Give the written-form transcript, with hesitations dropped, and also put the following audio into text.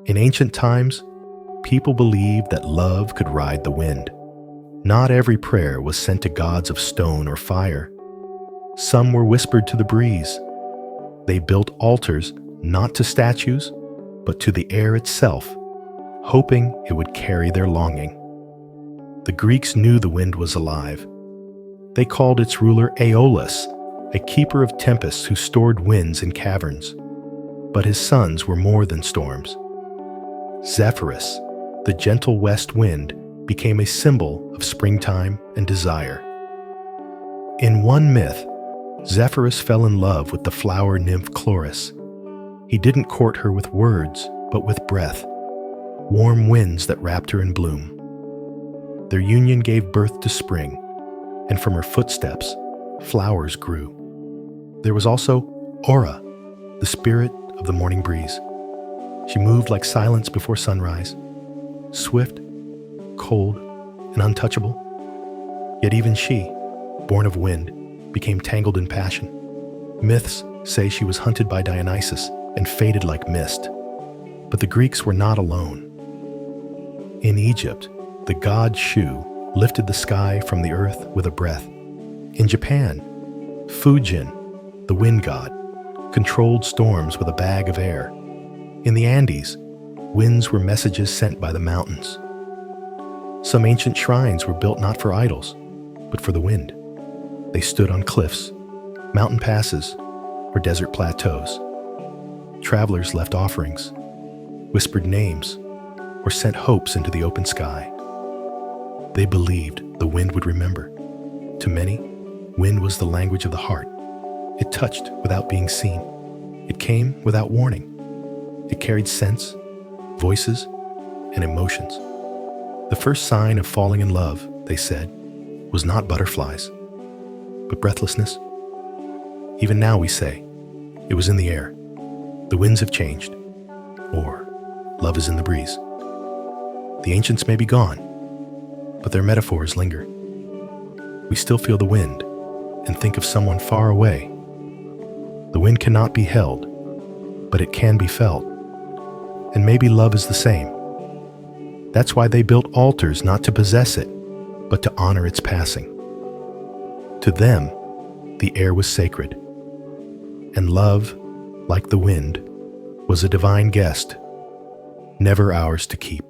In ancient times, people believed that love could ride the wind. Not every prayer was sent to gods of stone or fire. Some were whispered to the breeze. They built altars not to statues, but to the air itself, hoping it would carry their longing. The Greeks knew the wind was alive. They called its ruler Aeolus, a keeper of tempests who stored winds in caverns. But his sons were more than storms. Zephyrus, the gentle west wind, became a symbol of springtime and desire. In one myth, Zephyrus fell in love with the flower nymph Chloris. He didn't court her with words, but with breath, warm winds that wrapped her in bloom. Their union gave birth to spring, and from her footsteps, flowers grew. There was also Aura, the spirit of the morning breeze. She moved like silence before sunrise, swift, cold, and untouchable. Yet even she, born of wind, became tangled in passion. Myths say she was hunted by Dionysus and faded like mist. But the Greeks were not alone. In Egypt, the god Shu lifted the sky from the earth with a breath. In Japan, Fujin, the wind god, controlled storms with a bag of air. In the Andes, winds were messages sent by the mountains. Some ancient shrines were built not for idols, but for the wind. They stood on cliffs, mountain passes, or desert plateaus. Travelers left offerings, whispered names, or sent hopes into the open sky. They believed the wind would remember. To many, wind was the language of the heart. It touched without being seen. It came without warning. It carried scents, voices, and emotions. The first sign of falling in love, they said, was not butterflies, but breathlessness. Even now we say, it was in the air. The winds have changed. Or, love is in the breeze. The ancients may be gone, but their metaphors linger. We still feel the wind and think of someone far away. The wind cannot be held, but it can be felt. And maybe love is the same. That's why they built altars not to possess it, but to honor its passing. To them, the air was sacred, and love, like the wind, was a divine guest, never ours to keep.